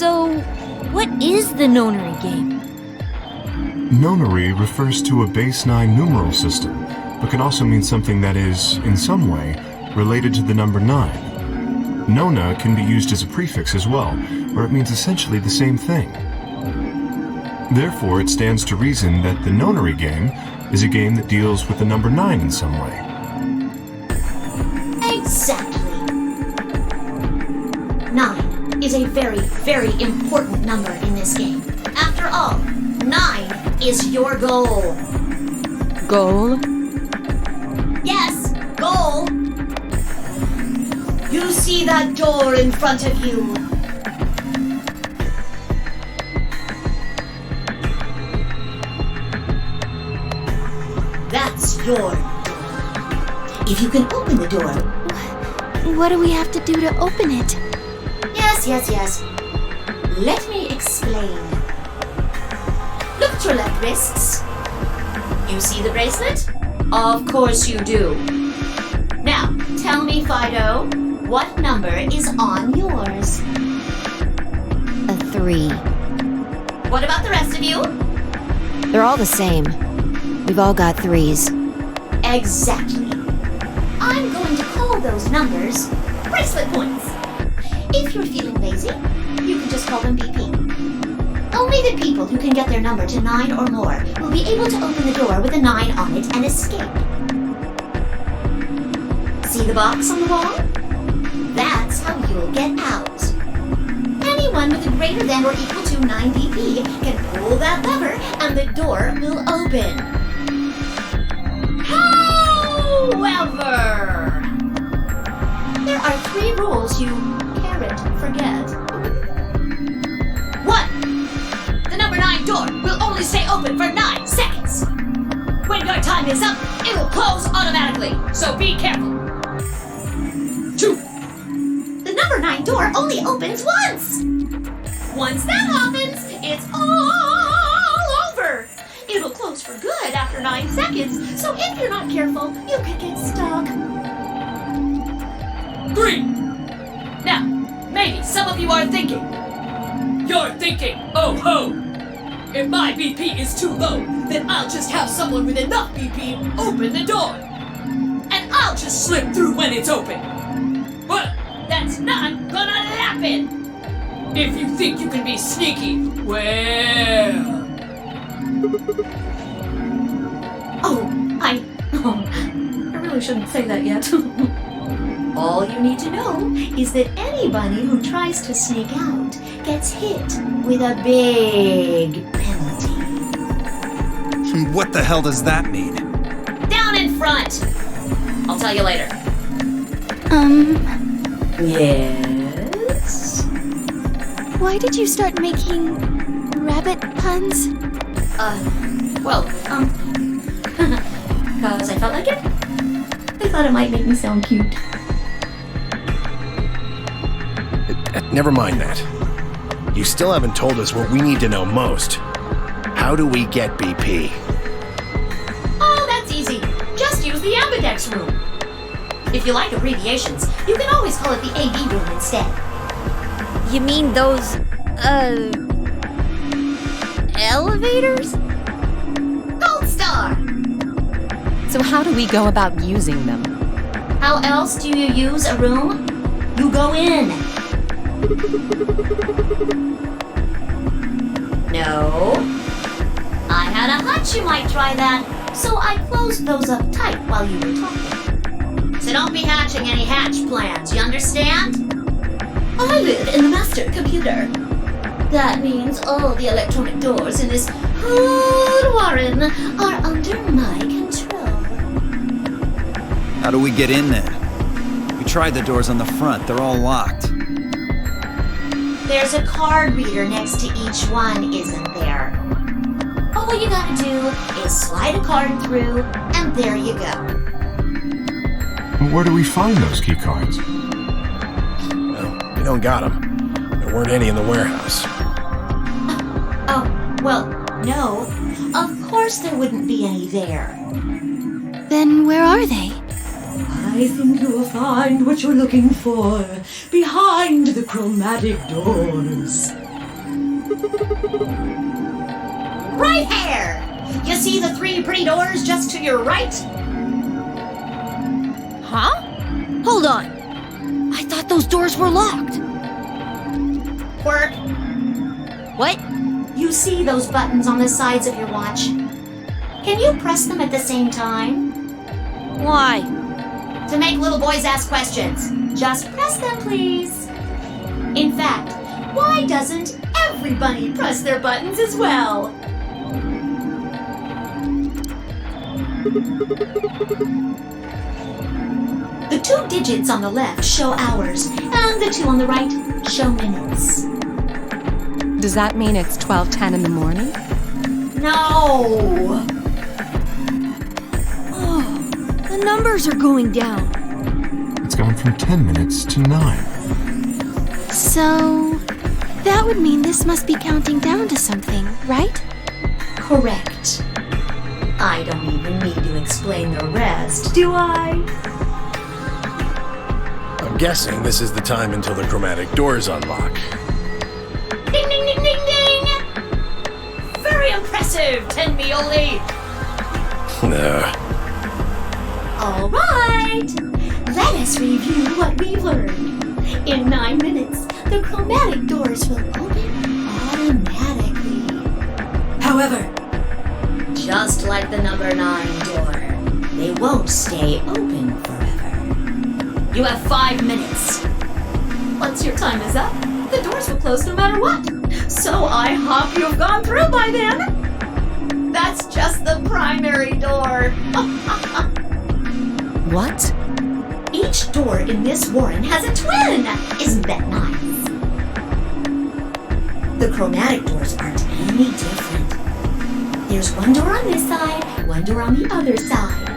So, what is the nonary game? Nonary refers to a base 9 numeral system, but can also mean something that is, in some way, related to the number 9. Nona can be used as a prefix as well, where it means essentially the same thing. Therefore, it stands to reason that the nonary game is a game that deals with the number 9 in some way. Exactly. 9 is a very, very important number in this game. After all, 9 is your goal. Goal? Yes, goal. You see that door in front of you? That's your door. If you can open the door. What do we have to do to open it? Yes. Let me explain. Look at your left wrists. You see the bracelet? Of course you do. Now, tell me, Fido, what number is on yours? A 3. What about the rest of you? They're all the same. We've all got 3s. Exactly. I'm going to call those numbers bracelet points. If you're feeling lazy, you can just call them BP. Only the people who can get their number to 9 or more will be able to open the door with a 9 on it and escape. See the box on the wall? That's how you'll get out. Anyone with a greater than or equal to 9 BP can pull that lever and the door will open. However, there are 3 rules you can't forget. 1. The number 9 door will only stay open for 9 seconds. When your time is up, it will close automatically, so be careful. 2. The number 9 door only opens once. Once that happens, it's all over. It'll close for good after 9 seconds, so if you're not careful, you could get stuck. 3. Now, maybe some of you are thinking. You're thinking, oh ho! If my BP is too low, then I'll just have someone with enough BP open the door. And I'll just slip through when it's open. Well, that's not gonna happen. If you think you can be sneaky, well... I really shouldn't say that yet. All you need to know is that anybody who tries to sneak out gets hit with a big penalty. What the hell does that mean? Down in front! I'll tell you later. Yes? Why did you start making rabbit puns? Because I felt like it. I thought it might make me sound cute. Never mind that. You still haven't told us what we need to know most. How do we get BP? Oh, that's easy. Just use the ambidex room. If you like abbreviations, you can always call it the AD room instead. You mean those, elevators? Gold Star! So how do we go about using them? How else do you use a room? You go in. No. I had a hunch you might try that, so I closed those up tight while you were talking. So don't be hatching any hatch plans, you understand? I live in the master computer. That means all the electronic doors in this whole warren are under my control. How do we get in then? We tried the doors on the front. They're all locked. There's a card reader next to each one, isn't there? All you gotta do is slide a card through, and there you go. Where do we find those key cards? Well, we don't got them. There weren't any in the warehouse. Well, no. Of course there wouldn't be any there. Then where are they? I think you'll find what you're looking for behind the chromatic doors. Right here! You see the three pretty doors just to your right? Huh? Hold on. I thought those doors were locked. Quirk, What? you see those buttons on the sides of your watch? Can you press them at the same time? Why? To make little boys ask questions. Just press them, please. In fact, why doesn't everybody press their buttons as well? The 2 digits on the left show hours, and the 2 on the right show minutes. Does that mean it's 12:10 in the morning? No! Oh, the numbers are going down. It's gone from 10 minutes to 9. So, that would mean this must be counting down to something, right? Correct. I don't even need to explain the rest, do I? I'm guessing this is the time until the chromatic doors unlock. Ding, ding, ding, ding, ding! Very impressive, Tenmioli! All right! Let us review what we've learned. In 9 minutes, the chromatic doors will open automatically. However, just like the number 9 door, they won't stay open forever. You have 5 minutes. Once your time is up, the doors will close no matter what. So I hope you've gone through by then. That's just the primary door. What? Each door in this warren has a twin. Isn't that nice? The chromatic doors aren't any different. There's one door on this side, one door on the other side.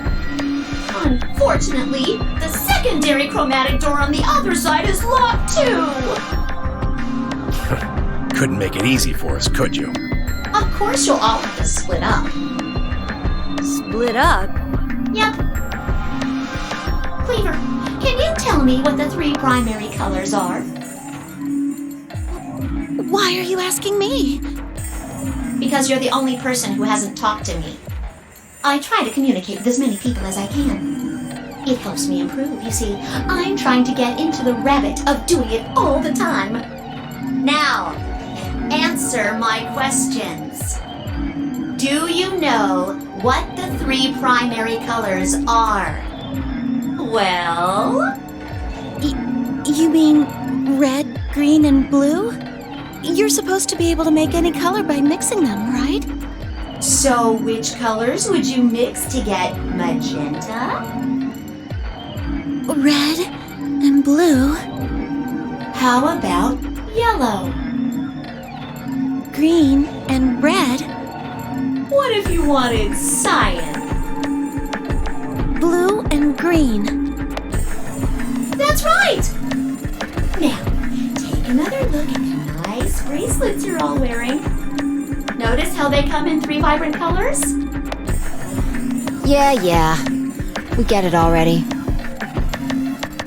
Unfortunately, the secondary chromatic door on the other side is locked too. Couldn't make it easy for us, could you? Of course you'll all have to split up. Split up? Yep. Cleaver, can you tell me what the 3 primary colors are? Why are you asking me? Because you're the only person who hasn't talked to me. I try to communicate with as many people as I can. It helps me improve, you see. I'm trying to get into the habit of doing it all the time. Now, answer my questions. Do you know what the 3 primary colors are? Well? You mean red, green, and blue? You're supposed to be able to make any color by mixing them, right? So which colors would you mix to get magenta? Red and blue, How about yellow? green and red, What if you wanted cyan? blue and green. That's right! Now, take another look at the nice bracelets you're all wearing. Notice how they come in 3 vibrant colors? Yeah. We get it already.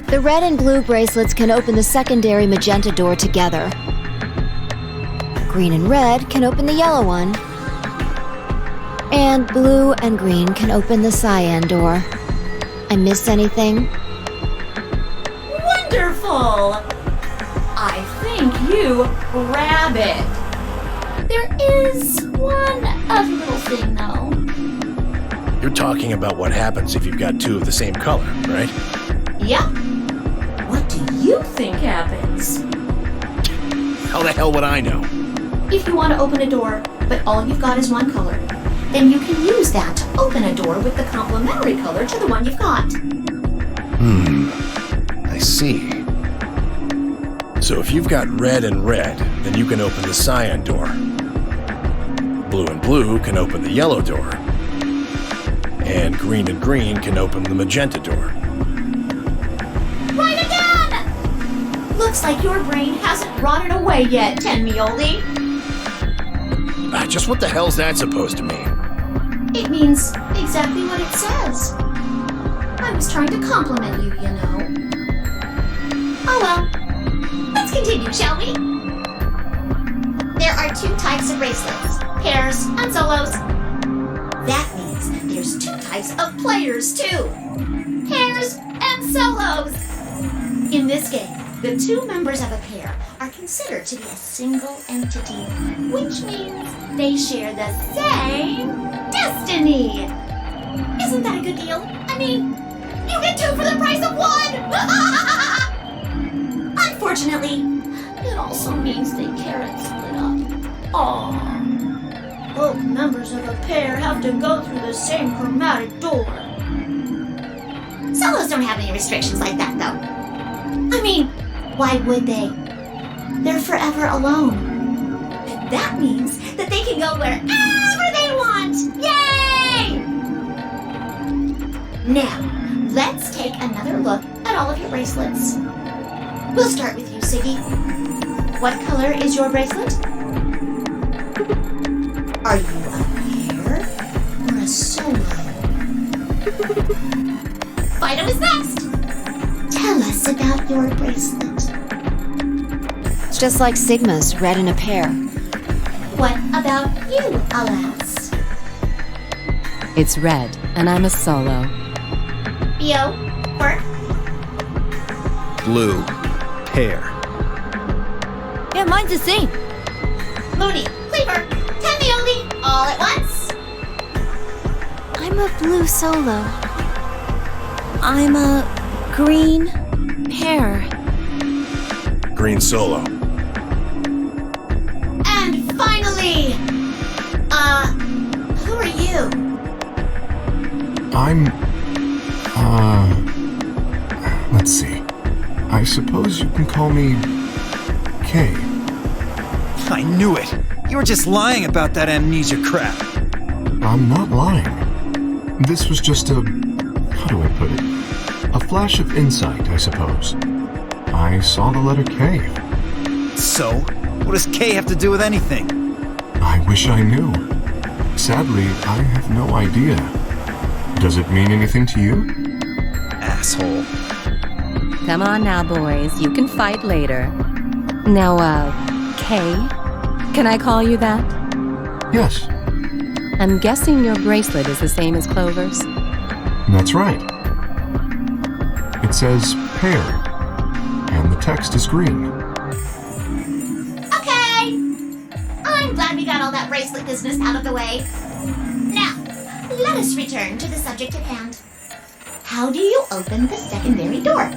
The red and blue bracelets can open the secondary magenta door together. Green and red can open the yellow one. And blue and green can open the cyan door. I miss anything? Wonderful! I think you grab it. There is one other little thing, though. You're talking about what happens if you've got 2 of the same color, right? Yep. What do you think happens? How the hell would I know? If you want to open a door, but all you've got is one color, then you can use that to open a door with the complementary color to the one you've got. I see. So if you've got red and red, then you can open the cyan door. Blue and blue can open the yellow door. And green can open the magenta door. Right again! Looks like your brain hasn't rotted away yet, Tenmioli. Just what the hell's that supposed to mean? It means exactly what it says. I was trying to compliment you, you know. Oh well. Let's continue, shall we? There are 2 types of bracelets, pairs and solos. That means there's two types of players too, pairs and solos. In this game, the two members of a pair are considered to be a single entity, which means they share the same destiny. Isn't that a good deal? I mean, you get two for the price of one! Unfortunately, it also means they can't split up. Aww. Both members of a pair have to go through the same chromatic door. Solos don't have any restrictions like that, though. I mean, why would they? They're forever alone. And that means that they can go wherever they want! Yay! Now, let's take another look at all of your bracelets. We'll start with you, Siggy. What color is your bracelet? Are you a pair or a solo? Fightum is next! Tell us about your bracelet. It's just like Sigma's, red in a pair. What about you, Alas? It's red, and I'm a solo. Bio, Quirk, Blue. Pair. Yeah, mine's the same. Mooney, Cleaver, Tenmioli, all at once. I'm a blue solo. I'm a green pair. Green solo. And finally, who are you? I'm, let's see. I suppose you can call me Kay. I knew it! You were just lying about that amnesia crap. I'm not lying. This was just how do I put it? A flash of insight, I suppose. I saw the letter K. So? What does K have to do with anything? I wish I knew. Sadly, I have no idea. Does it mean anything to you? Asshole. Come on now, boys. You can fight later. Now, Kay? Can I call you that? Yes, I'm guessing your bracelet is the same as Clover's. that's right. It says pair, and the text is green. Okay! I'm glad we got all that bracelet business out of the way. Now, let us return to the subject at hand. How do you open the secondary door?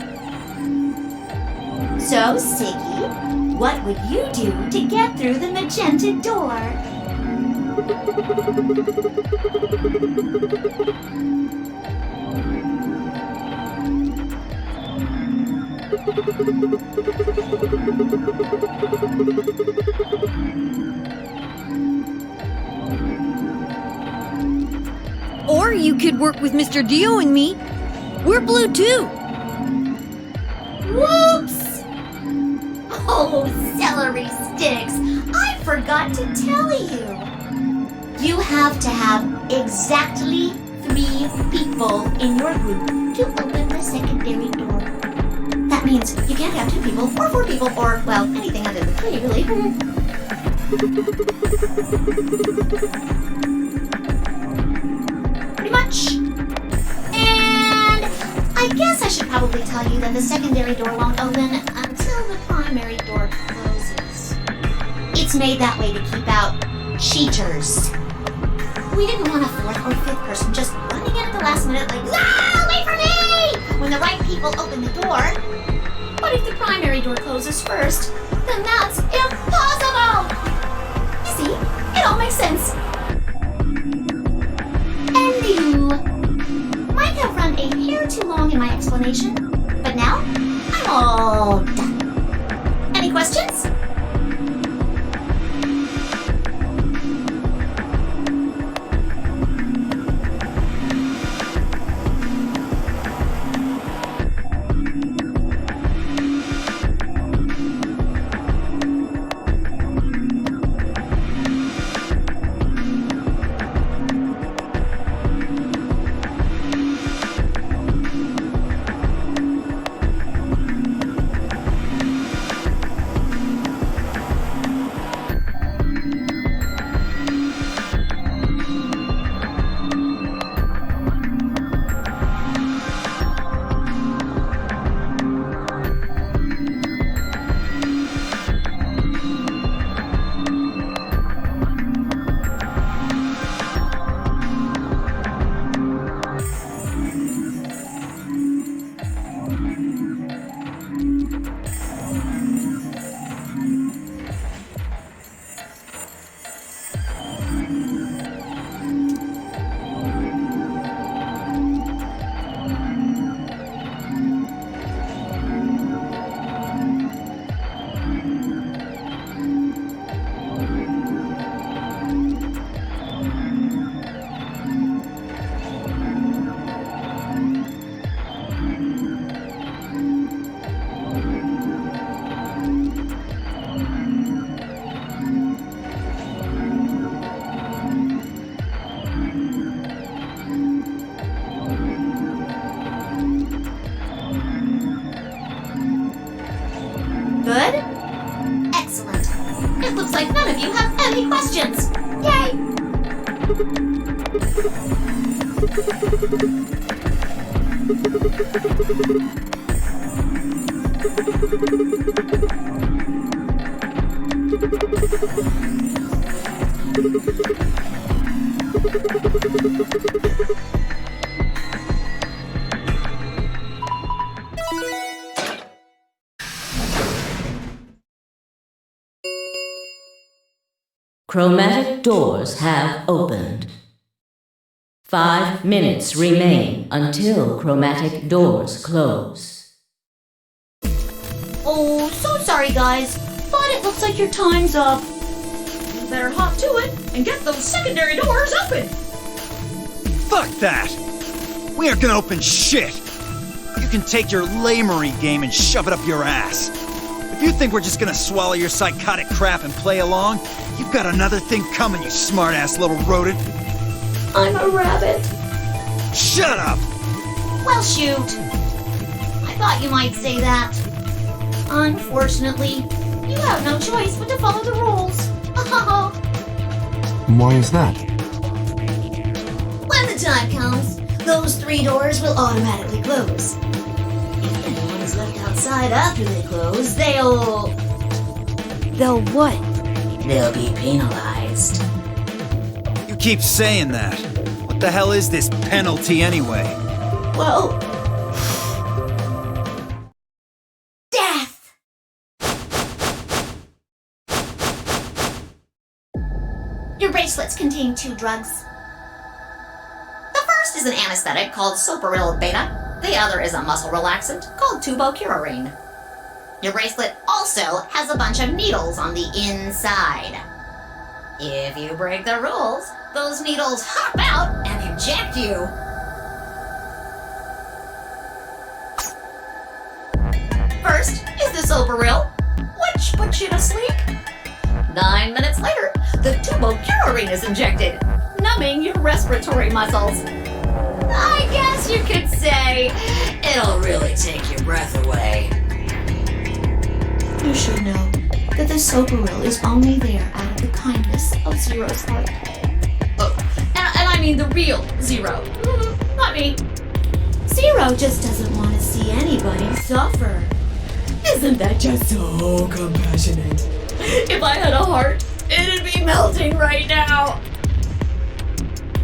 So, Siggy, what would you do to get through the magenta door? Or you could work with Mr. Dio and me. We're blue too. Whoops! Oh, celery sticks! I forgot to tell you. You have to have exactly 3 people in your group to open the secondary door. That means you can't have 2 people, or 4 people, or, well, anything other than 3, really. Pretty much. And I guess I should probably tell you that the secondary door won't open until the primary door closes. It's made that way to keep out cheaters. We didn't want a 4th or 5th person just running in at the last minute like, ah, wait for me! When the right people open the door. But if the primary door closes first, then that's impossible! You see, it all makes sense. And you might have run a hair too long in my explanation, but now I'm all done. Any questions? like none of you have any questions. Yay! Chromatic doors have opened. 5 minutes remain until chromatic doors close. Oh, so sorry, guys, but it looks like your time's up. You better hop to it and get those secondary doors open. Fuck that! We aren't gonna open shit! You can take your lamery game and shove it up your ass. If you think we're just gonna swallow your psychotic crap and play along, you've got another thing coming, you smart-ass little rodent. I'm a rabbit. Shut up! Well, shoot. I thought you might say that. Unfortunately, you have no choice but to follow the rules. Why is that? When the time comes, those 3 doors will automatically close. If anyone is left outside after they close, they'll what? They'll be penalized. You keep saying that. What the hell is this penalty anyway? Well, death! Your bracelets contain 2 drugs. The first is an anesthetic called Soparil Beta. The other is a muscle relaxant called Tubocurarine. Your bracelet also has a bunch of needles on the inside. If you break the rules, those needles hop out and inject you. First is the Soparil, which puts you to sleep. 9 minutes later, the Tubocurarine is injected, numbing your respiratory muscles. I guess you could say it'll really take your breath away. You should know that the Soparil is only there out of the kindness of Zero's heart. Oh, and I mean the real Zero, not me. Zero just doesn't want to see anybody suffer. Isn't that just so compassionate? If I had a heart, it'd be melting right now.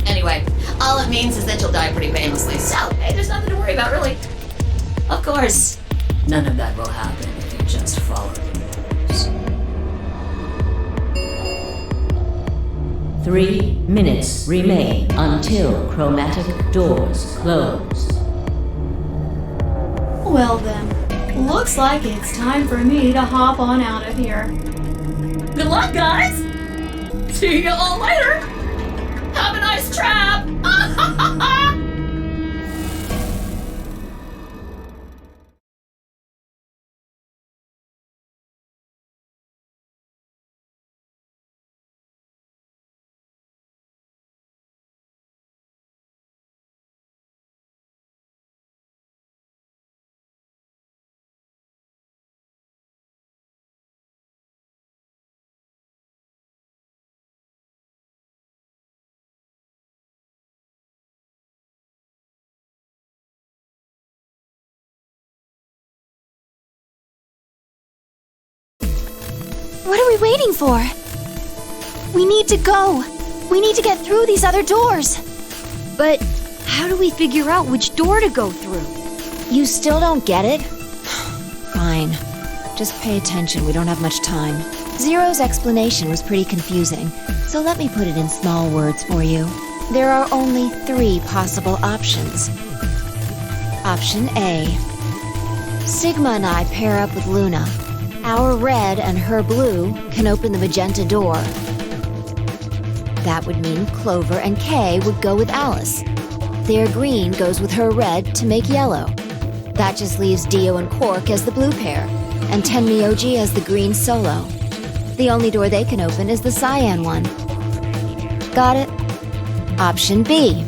Anyway, all it means is that you'll die pretty painlessly, so hey, there's nothing to worry about, really. Of course, none of that will happen if you just follow the rules. 3 minutes remain until chromatic doors close. Well then, looks like it's time for me to hop on out of here. Good luck, guys! See you all later! Have a nice trap! What are we waiting for? We need to go. We need to get through these other doors. But how do we figure out which door to go through? You still don't get it? Fine. Just pay attention, we don't have much time. Zero's explanation was pretty confusing, so let me put it in small words for you. There are only 3 possible options. Option A. Sigma and I pair up with Luna. Our red and her blue can open the magenta door. That would mean Clover and Kay would go with Alice. Their green goes with her red to make yellow. That just leaves Dio and Quark as the blue pair, and Tenmyoji as the green solo. The only door they can open is the cyan one. Got it? Option B.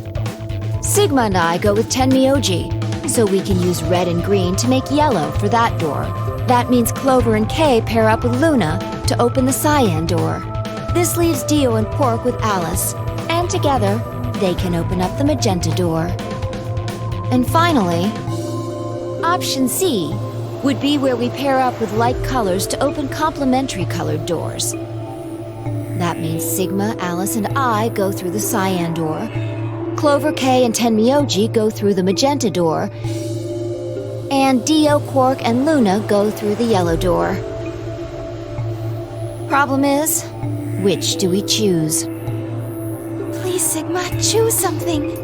Sigma and I go with Tenmyoji, so we can use red and green to make yellow for that door. That means Clover and Kay pair up with Luna to open the cyan door. This leaves Dio and Pork with Alice, and together, they can open up the magenta door. And finally, option C would be where we pair up with light colors to open complementary colored doors. That means Sigma, Alice, and I go through the cyan door. Clover, Kay, and Tenmyoji go through the magenta door. And Dio, Quark, and Luna go through the yellow door. Problem is, which do we choose? Please, Sigma, choose something.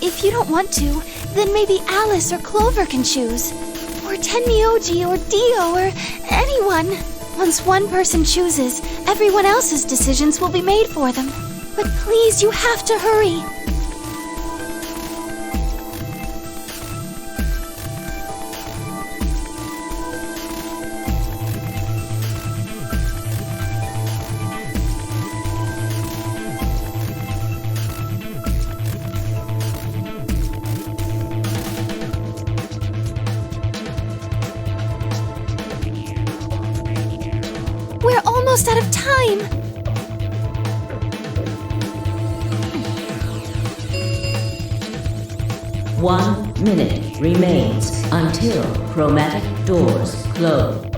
If you don't want to, then maybe Alice or Clover can choose. Or Tenmyoji or Dio or anyone. Once one person chooses, everyone else's decisions will be made for them. But please, you have to hurry. We're almost out of time. One minute remains until chromatic doors close.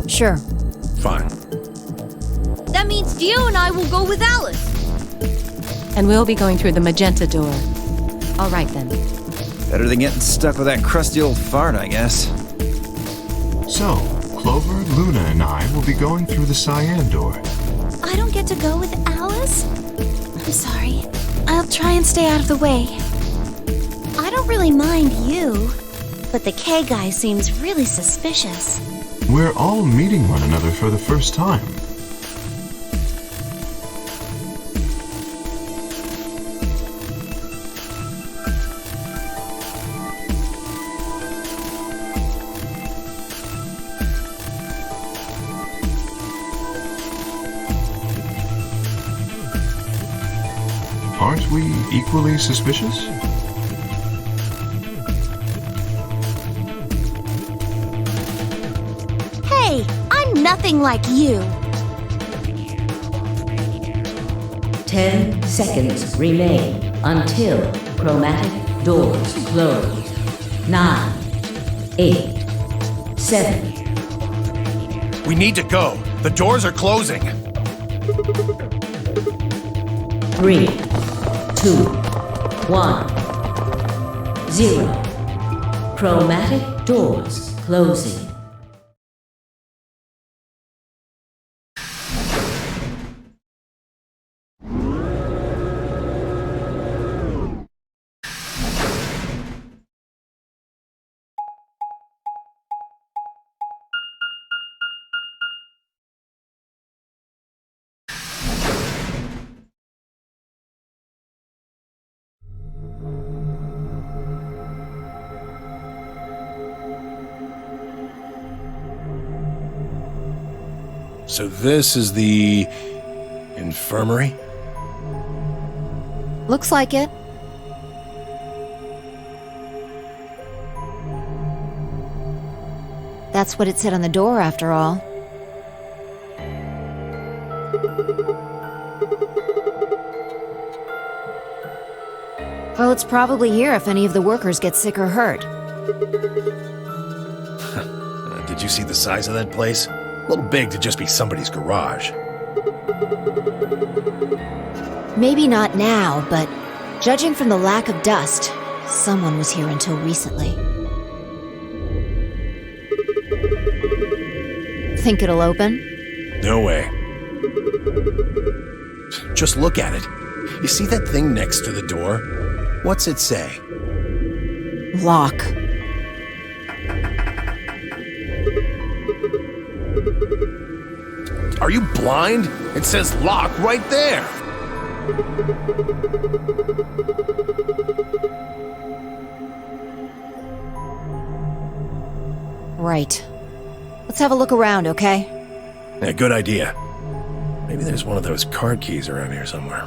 Sure. Fine. That means Dio and I will go with Alice. And we'll be going through the magenta door. All right then. Better than getting stuck with that crusty old fart, I guess. So, Clover, Luna, and I will be going through the cyan door. I don't get to go with Alice? I'm sorry. I'll try and stay out of the way. I don't really mind you, but the K guy seems really suspicious. We're all meeting one another for the first time. Aren't we equally suspicious? Hey, I'm nothing like you. 10 seconds remain until chromatic doors closed. 9, 8, 7. We need to go. The doors are closing. 3, 2, 1, 0. Chromatic doors closing. So this is the infirmary? Looks like it. That's what it said on the door, after all. Well, it's probably here if any of the workers get sick or hurt. Did you see the size of that place? A little big to just be somebody's garage. Maybe not now, but judging from the lack of dust, someone was here until recently. Think it'll open? No way. Just look at it. You see that thing next to the door? What's it say? Lock. Are you blind? It says lock right there. Right. Let's have a look around, okay? Yeah, good idea. Maybe there's one of those card keys around here somewhere.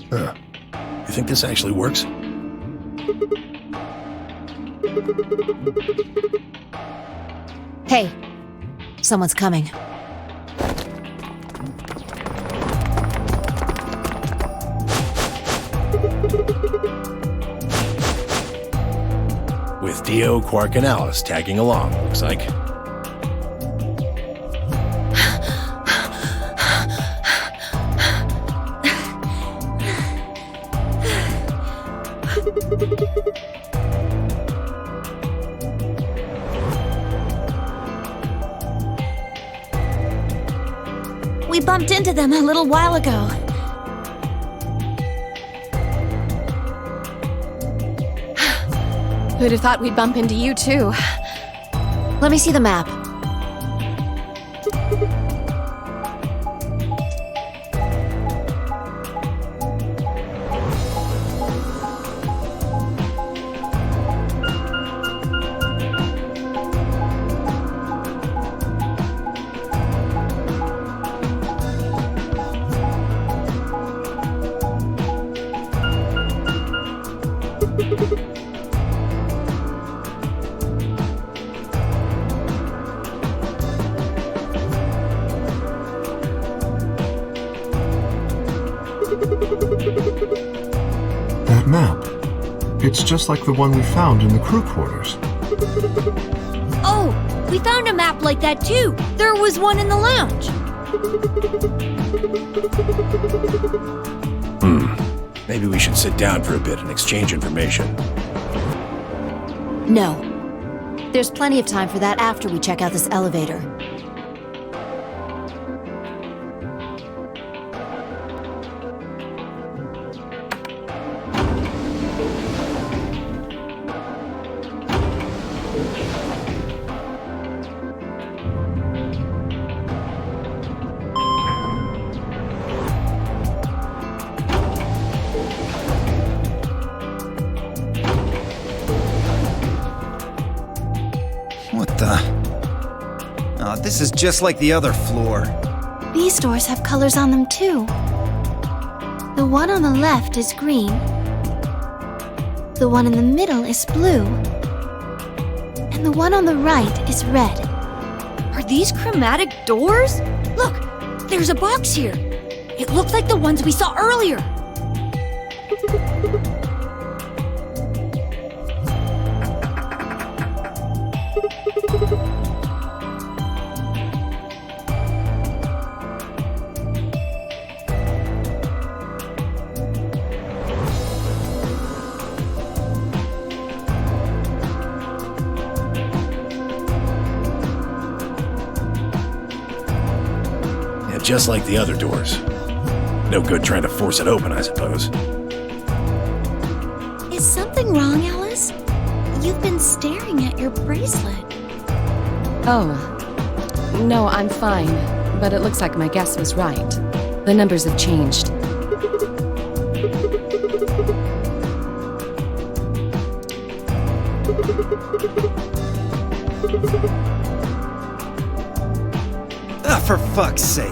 Huh. You think this actually works? Hey, someone's coming. With Dio, Quark, and Alice tagging along, looks like. We bumped into them a little while ago. Who'd have thought we'd bump into you, too? Let me see the map. That map. It's just like the one we found in the crew quarters. Oh, we found a map like that too. There was one in the lounge. Maybe we should sit down for a bit and exchange information. No. There's plenty of time for that after we check out this elevator. What the? Oh, this is just like the other floor. These doors have colors on them too. The one on the left is green. The one in the middle is blue. And the one on the right is red. Are these chromatic doors? Look, there's a box here. It looks like the ones we saw earlier. Yeah, just like the other doors. No good trying to force it open, I suppose. Is something wrong, Alice? You've been staring at your bracelet. Oh. No, I'm fine. But it looks like my guess was right. The numbers have changed. Ah, for fuck's sake.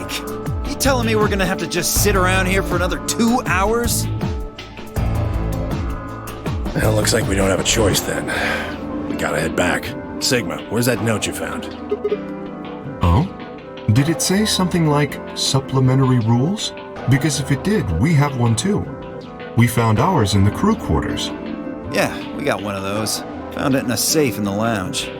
You telling me we're gonna have to just sit around here for another 2 hours? Well, looks like we don't have a choice then. We gotta head back. Sigma, where's that note you found? Oh? Did it say something like supplementary rules? Because if it did, we have one too. We found ours in the crew quarters. Yeah, we got one of those. Found it in a safe in the lounge.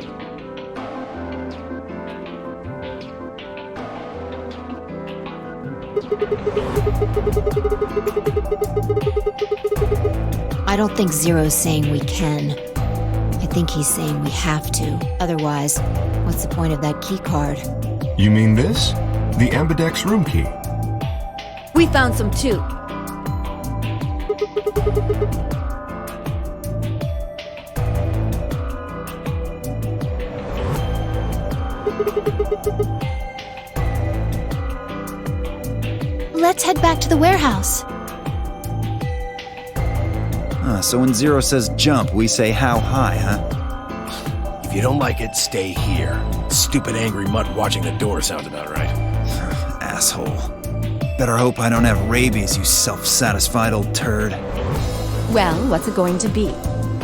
I don't think Zero's saying we can. I think he's saying we have to. Otherwise, what's the point of that key card? You mean this? The Ambidex room key. We found some too. Let's head back to the warehouse. So when Zero says jump, we say how high, huh? If you don't like it, stay here. Stupid angry mutt watching the door sounds about right. Asshole. Better hope I don't have rabies, you self-satisfied old turd. Well, what's it going to be?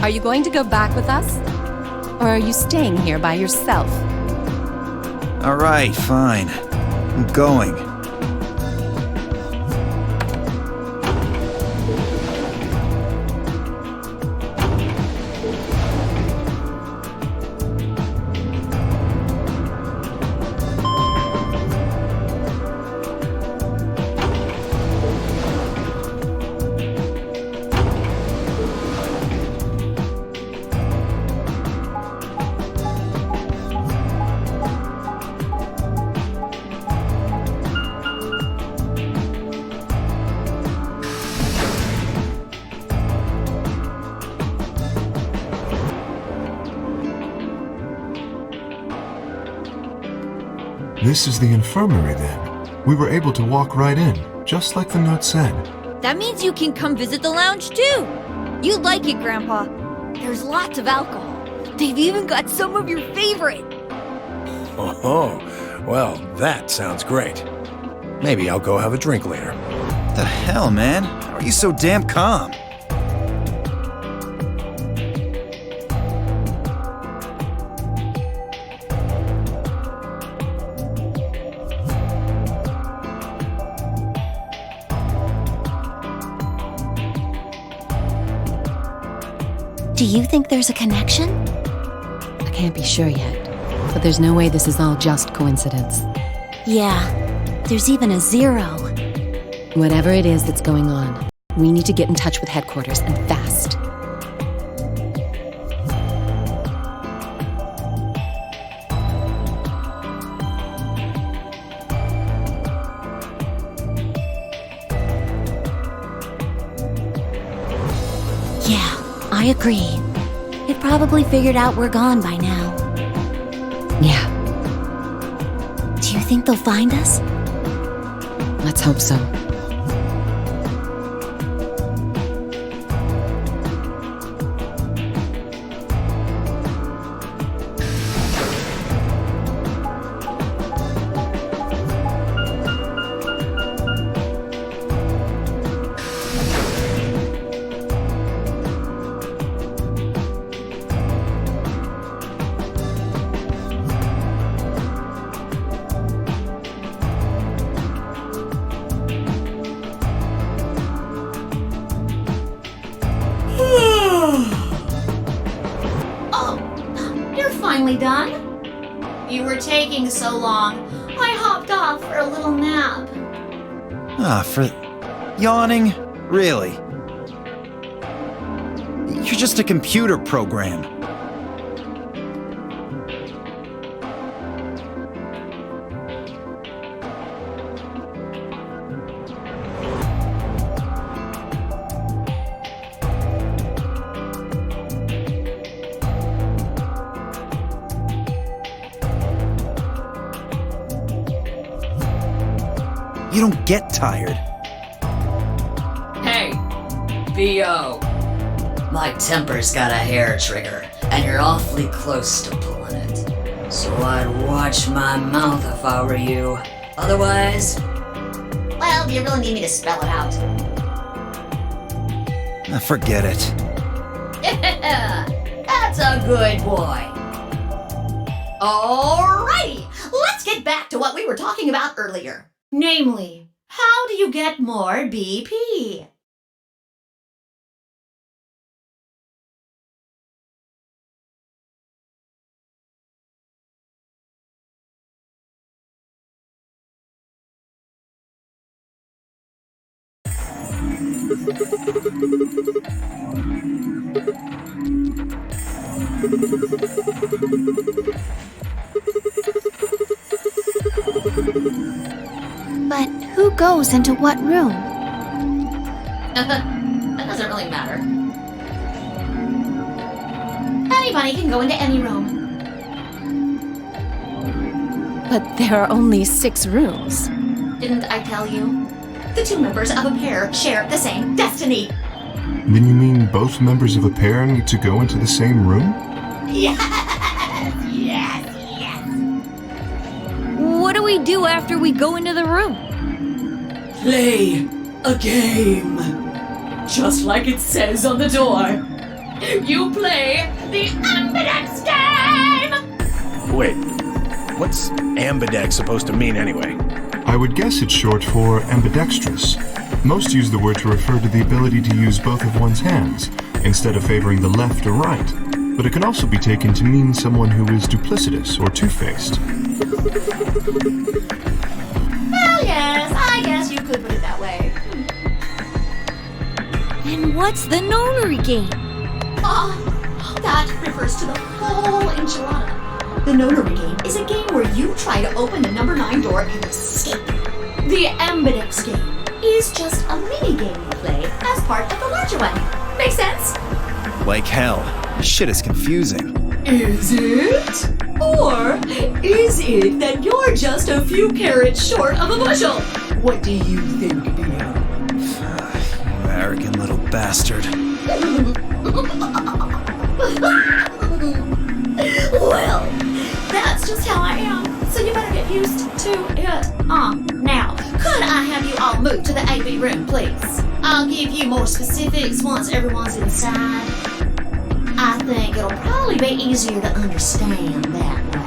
Are you going to go back with us? Or are you staying here by yourself? Alright, fine. I'm going. This is the infirmary then. We were able to walk right in, just like the note said. That means you can come visit the lounge too. You'd like it, Grandpa. There's lots of alcohol. They've even got some of your favorite. Oh, well, that sounds great. Maybe I'll go have a drink later. The hell, man? How are you so damn calm? Do you think there's a connection? I can't be sure yet, but there's no way this is all just coincidence. Yeah, there's even a 0. Whatever it is that's going on, we need to get in touch with headquarters and fast. Yeah, I agree. It probably figured out we're gone by now. Yeah, Do you think they'll find us? let's hope so. Oh, you're finally done? You were taking so long. I hopped off for a little nap. For yawning? Really? You're just a computer program. You don't get tired. Hey, B.O. My temper's got a hair trigger, and you're awfully close to pulling it. So I'd watch my mouth if I were you. Otherwise, well, do you really need me to spell it out? Forget it. That's a good boy. Alrighty, let's get back to what we were talking about earlier. Namely, how do you get more BP? But who goes into what room? That doesn't really matter. Anybody can go into any room. But there are only 6 rooms. Didn't I tell you? The 2 members of a pair share the same destiny. Then you mean both members of a pair need to go into the same room? Yes, yes, yes. What do we do after we go into the room? Play a game. Just like it says on the door. You play the Ambidex game! Wait, what's ambidex supposed to mean anyway? I would guess it's short for ambidextrous. Most use the word to refer to the ability to use both of one's hands, instead of favoring the left or right. But it can also be taken to mean someone who is duplicitous or two-faced. Well, yes, I guess you could put it that way. And what's the nonary game? That refers to the whole enchilada. The nonary game is a game where you try to open the number 9 door and escape. The Ambidex game is just a mini game you play as part of the larger one. Make sense? Like hell. This shit is confusing. Is it? Or is it that you're just a few carrots short of a bushel? What do you think, B.O.? You arrogant little bastard. Well, that's just how I am, so you better get used to it. Now, could I have you all move to the AB room, please? I'll give you more specifics once everyone's inside. I think it'll probably be easier to understand that way.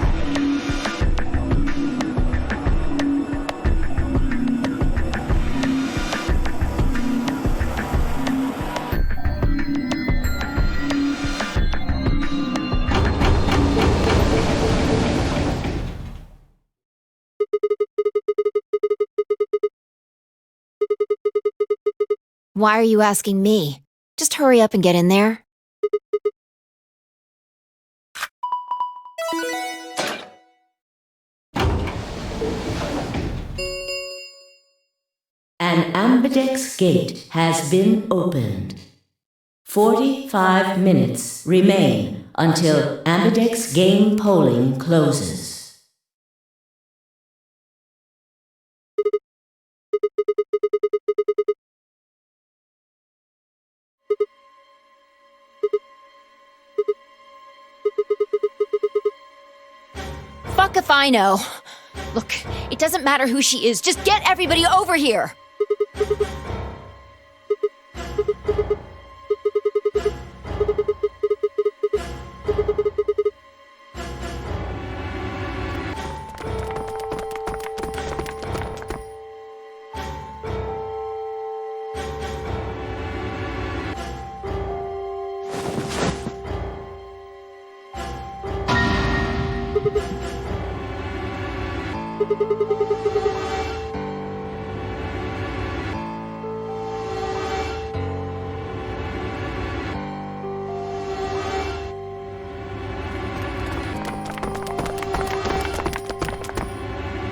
why are you asking me? Just hurry up and get in there. An ambidex gate has been opened. 45 minutes remain until ambidex game polling closes. Fuck if I know. Look, it doesn't matter who she is. Just get everybody over here.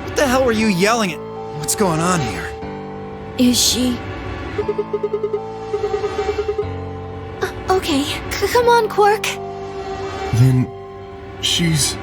What the hell were you yelling at? What's going on here? Is she? Okay, come on, Quark. Then she's...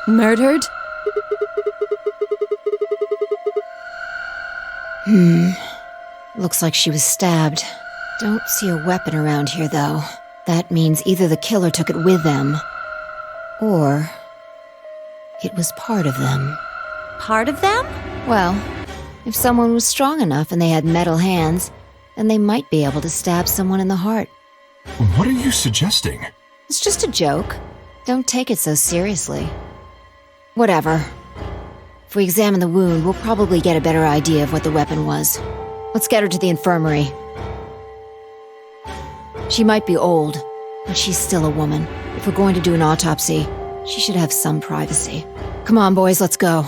Murdered? Looks like she was stabbed. Don't see a weapon around here, though. That means either the killer took it with them, or it was part of them. Part of them? Well, if someone was strong enough and they had metal hands, then they might be able to stab someone in the heart. What are you suggesting? It's just a joke. Don't take it so seriously. Whatever. If we examine the wound, we'll probably get a better idea of what the weapon was. Let's get her to the infirmary. She might be old, but she's still a woman. If we're going to do an autopsy, she should have some privacy. Come on, boys, let's go.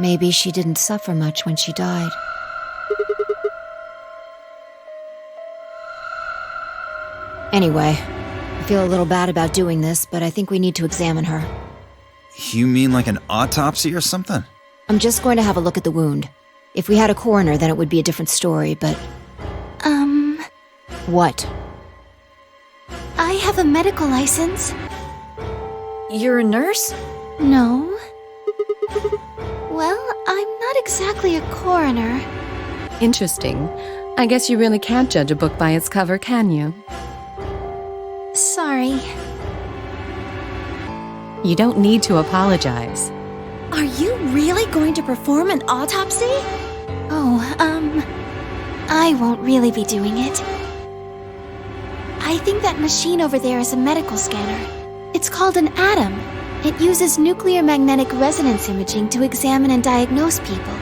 Maybe she didn't suffer much when she died. Anyway, I feel a little bad about doing this, but I think we need to examine her. You mean like an autopsy or something? I'm just going to have a look at the wound. If we had a coroner, then it would be a different story, but... What? I have a medical license. You're a nurse? No. Well, I'm not exactly a coroner. Interesting. I guess you really can't judge a book by its cover, can you? Sorry. You don't need to apologize. Are you really going to perform an autopsy? Oh, I won't really be doing it. I think that machine over there is a medical scanner. It's called an ATOM. It uses nuclear magnetic resonance imaging to examine and diagnose people.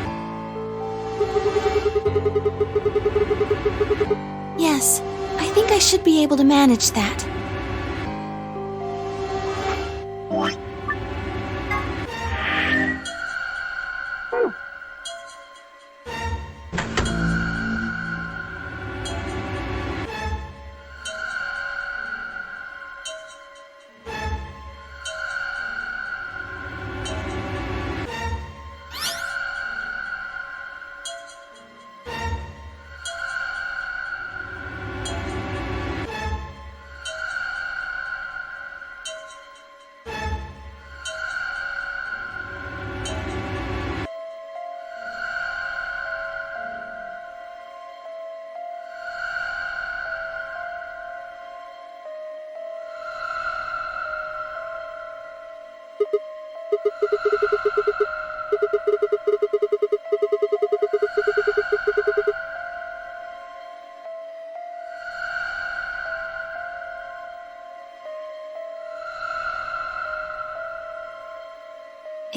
Yes, I think I should be able to manage that.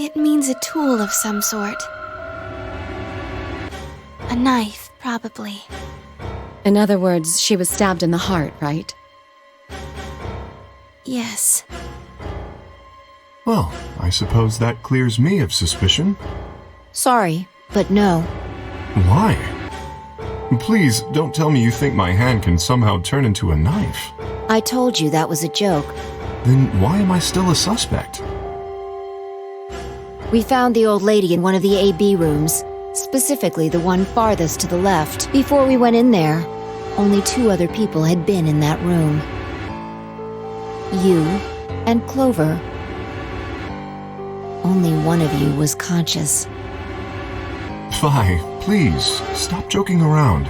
It means a tool of some sort. A knife, probably. In other words, she was stabbed in the heart, right? Yes. Well, I suppose that clears me of suspicion. Sorry, but no. Why? Please, don't tell me you think my hand can somehow turn into a knife. I told you that was a joke. Then why am I still a suspect? We found the old lady in one of the AB rooms, specifically the one farthest to the left. Before we went in there, only 2 other people had been in that room. You and Clover. Only one of you was conscious. Phi, please, stop joking around.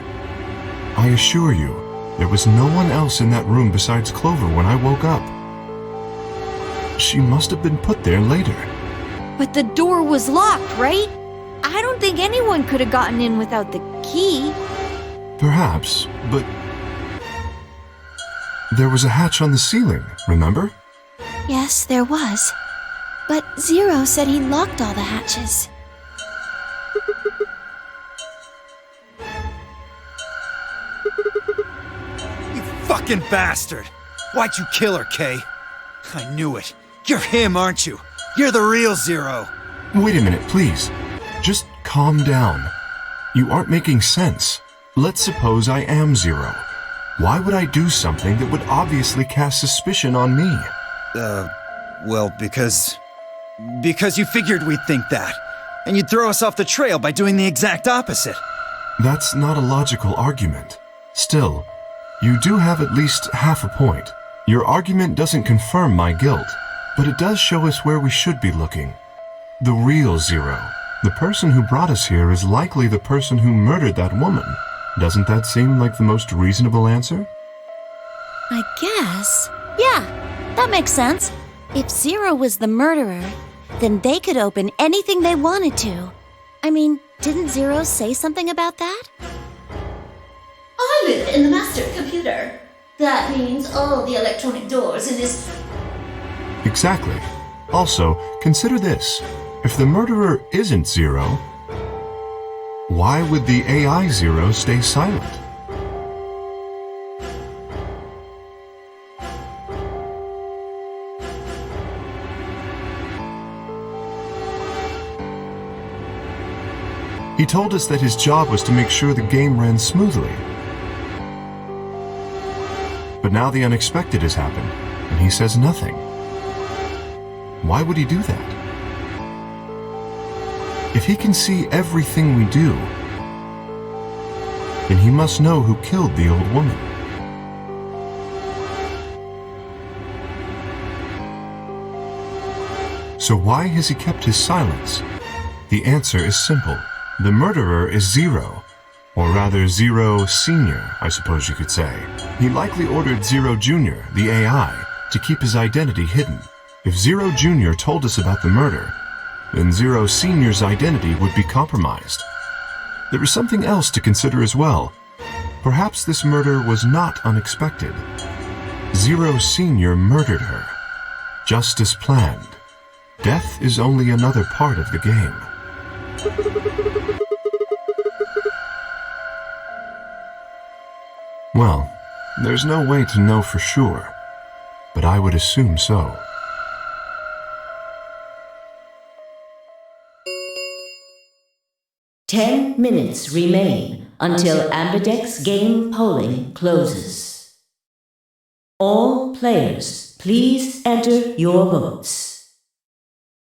I assure you, there was no one else in that room besides Clover when I woke up. She must have been put there later. But the door was locked, right? I don't think anyone could have gotten in without the key. Perhaps, but... There was a hatch on the ceiling, remember? Yes, there was. But Zero said he locked all the hatches. You fucking bastard! Why'd you kill her, Kay? I knew it. You're him, aren't you? You're the real Zero. Wait a minute, please. Just calm down. You aren't making sense. Let's suppose I am Zero. Why would I do something that would obviously cast suspicion on me? Well, because you figured we'd think that. And you'd throw us off the trail by doing the exact opposite. That's not a logical argument. Still, you do have at least half a point. Your argument doesn't confirm my guilt, but it does show us where we should be looking. The real Zero. The person who brought us here is likely the person who murdered that woman. Doesn't that seem like the most reasonable answer? I guess. Yeah, that makes sense. If Zero was the murderer, then they could open anything they wanted to. I mean, didn't Zero say something about that? I live in the master computer. That means all the electronic doors in this... Exactly. Also, consider this. If the murderer isn't Zero, why would the AI Zero stay silent? He told us that his job was to make sure the game ran smoothly. But now the unexpected has happened, and he says nothing. Why would he do that? If he can see everything we do, then he must know who killed the old woman. So why has he kept his silence? The answer is simple. The murderer is Zero, or rather Zero Senior, I suppose you could say. He likely ordered Zero Junior, the AI, to keep his identity hidden. If Zero Junior told us about the murder, then Zero Senior's identity would be compromised. There is something else to consider as well. Perhaps this murder was not unexpected. Zero Senior murdered her, just as planned. Death is only another part of the game. Well, there's no way to know for sure, but I would assume so. Ten minutes remain until Ambidex game polling closes. All players, please enter your votes.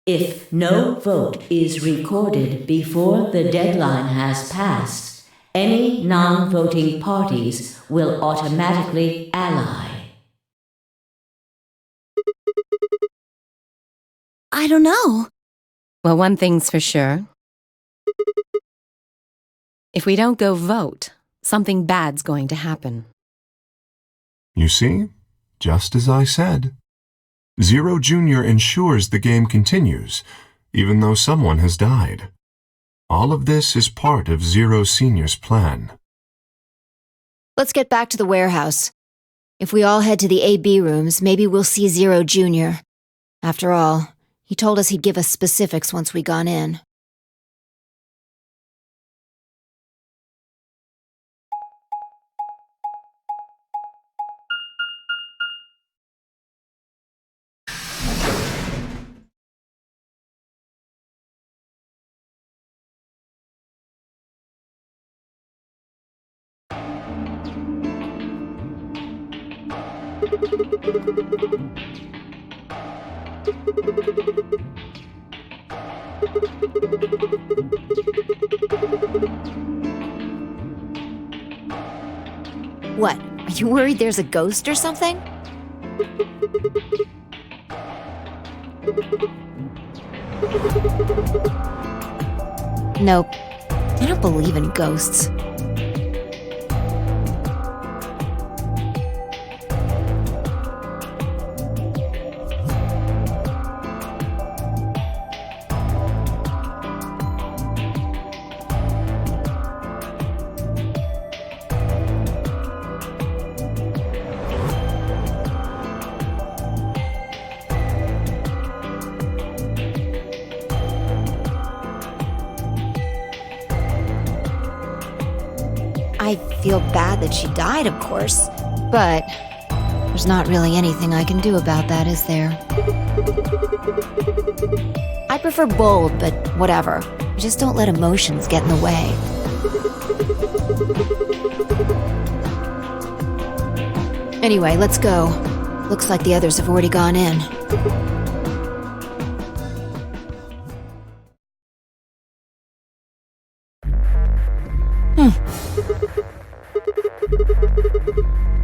If no vote is recorded before the deadline has passed, any non-voting parties will automatically ally. I don't know. Well, one thing's for sure. If we don't go vote, something bad's going to happen. You see? Just as I said. Zero Junior ensures the game continues, even though someone has died. All of this is part of Zero Senior's plan. Let's get back to the warehouse. If we all head to the AB rooms, maybe we'll see Zero Junior. After all, he told us he'd give us specifics once we gone in. What? Are you worried there's a ghost or something? Nope. I don't believe in ghosts. I feel bad that she died, of course, but there's not really anything I can do about that, is there? I prefer bold, but whatever. Just don't let emotions get in the way. Anyway, let's go. Looks like the others have already gone in.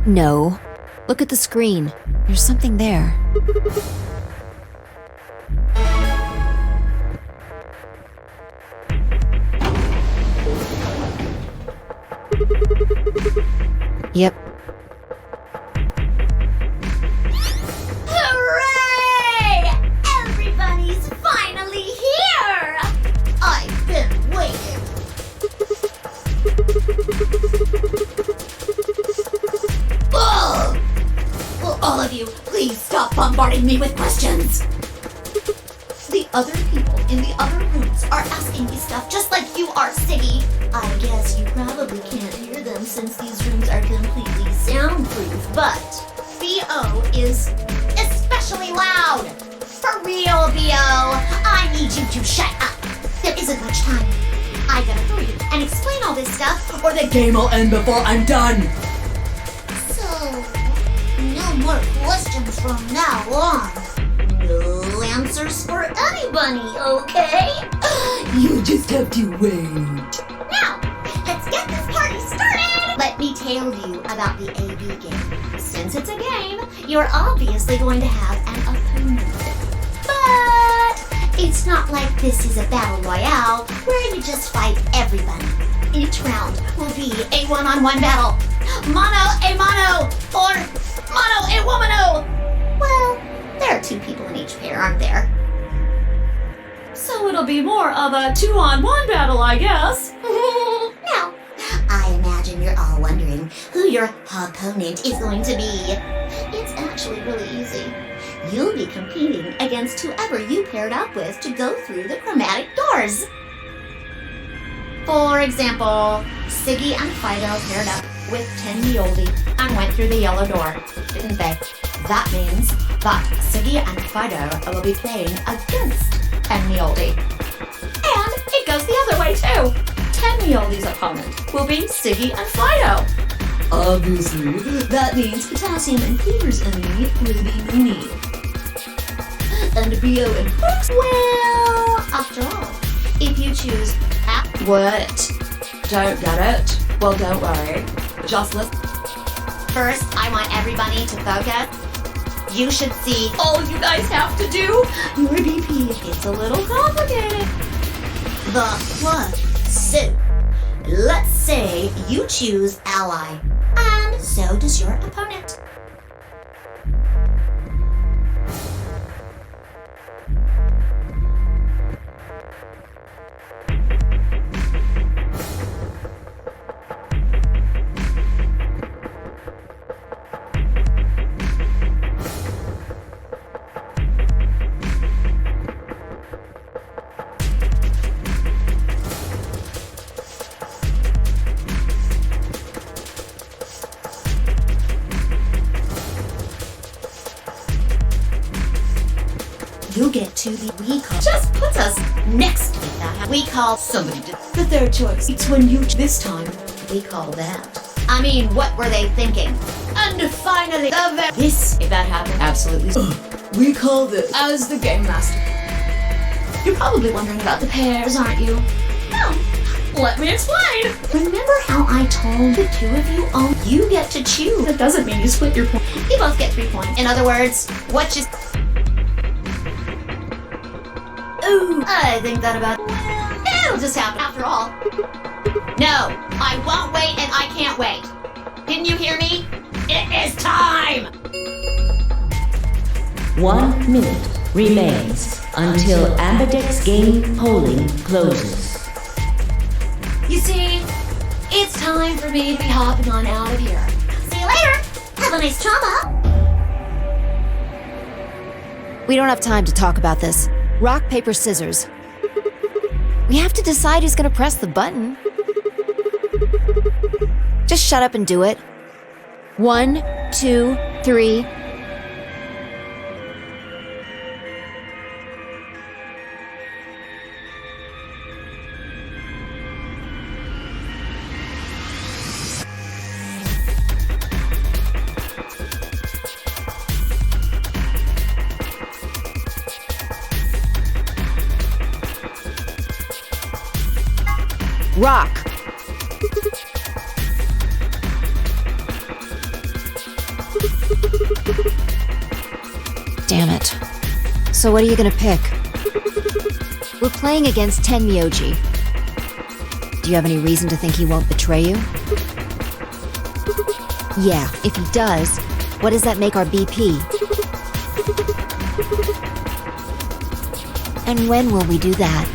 No. Look at the screen. There's something there. Yep. Hooray! Everybody's finally here! I've been waiting. Ugh! Will all of you please stop bombarding me with questions? The other people in the other rooms are asking me stuff just like you are, Siggy. I guess you probably can't hear them since these rooms are completely soundproof, but B.O. is especially loud. For real, B.O., I need you to shut up. There isn't much time. I gotta hurry and explain all this stuff, or the game will end before I'm done. So, no more questions from now on. No answers for anybody, okay? You just have to wait. Now, let's get this party started! Let me tell you about the AB game. Since it's a game, you're obviously going to have an opponent. But it's not like this is a battle royale where you just fight everybody. Each round will be a one-on-one battle. Mono a mono, or mono a womano. Well, there are 2 people in each pair, aren't there? So it'll be more of a 2-on-1 battle, I guess. Now, I imagine you're all wondering who your opponent is going to be. It's actually really easy. You'll be competing against whoever you paired up with to go through the chromatic doors. For example, Siggy and Fido paired up with Tenmioldi and went through the yellow door, didn't they? That means that Siggy and Fido will be playing against Tenmioldi. And it goes the other way too. Tenmioldi's opponent will be Siggy and Fido. Obviously, that means Potassium and Peter's enemy will be Mooney. And Bio and Hook's. Well, after all, if you choose What? Don't get it? Well, don't worry. Just listen. first, I want everybody to focus. You should see All you guys have to do, your BP. it's a little complicated. The blood soup. Let's say you choose ally, and so does your opponent. You get to the recall. Just puts us next to that. We call Somebody did the third choice. It's when you this time. we call that. I mean, what were they thinking? And finally, this. If that happened, absolutely. We call this as the Game Master. You're probably wondering about the pairs, aren't you? No. Let me explain. Remember how I told the 2 of you, oh, you get to choose. That doesn't mean you split your point. You both get 3 points. In other words, what you... Ooh, I think that about... Well, it'll just happen after all. No, I won't wait and I can't wait. Didn't you hear me? It is time! 1 minute remains until Amberdex game polling closes. You see, it's time for me to be hopping on out of here. See you later. Have a nice trauma. We don't have time to talk about this. Rock, paper, scissors. We have to decide who's gonna press the button. Just shut up and do it. 1, 2, 3. Rock. Damn it. So what are you gonna pick? We're playing against Tenmyoji. Do you have any reason to think he won't betray you? Yeah, if he does, what does that make our BP? And when will we do that?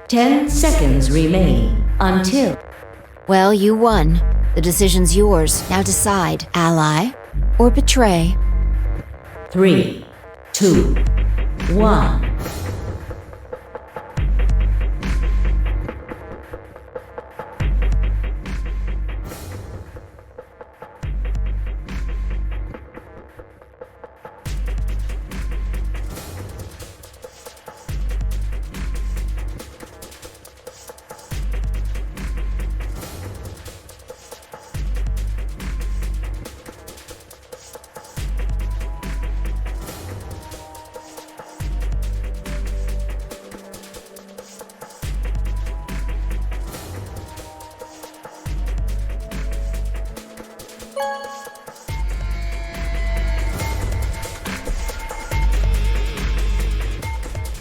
Ten seconds remain until... Well, you won. The decision's yours. Now decide, ally or betray. 3, 2, 1.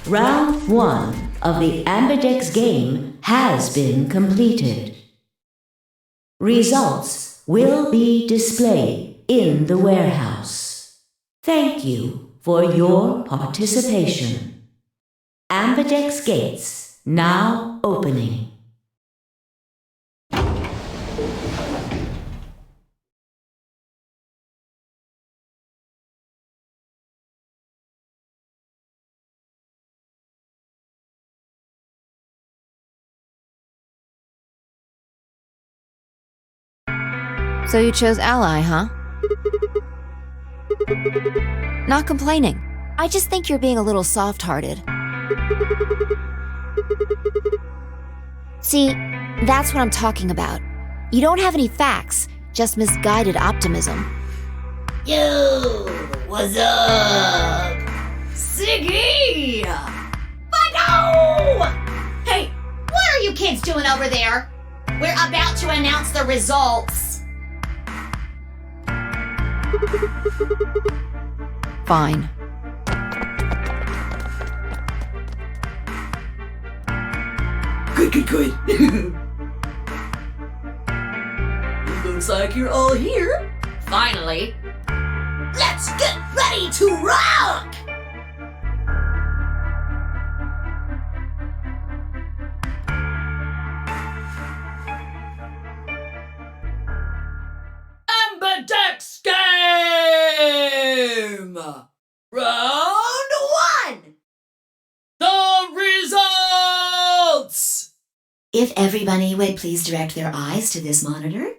Round 1 of the Ambidex game has been completed. Results will be displayed in the warehouse. Thank you for your participation. Ambidex gates now opening. So you chose Ally, huh? Not complaining. I just think you're being a little soft-hearted. See, that's what I'm talking about. You don't have any facts, just misguided optimism. Yo, what's up? Siggy! But Hey, what are you kids doing over there? We're about to announce the results. Fine. Good. Looks like you're all here. Finally. Let's get ready to rock! Ambidex game! Round 1! The results! If everybody would please direct their eyes to this monitor.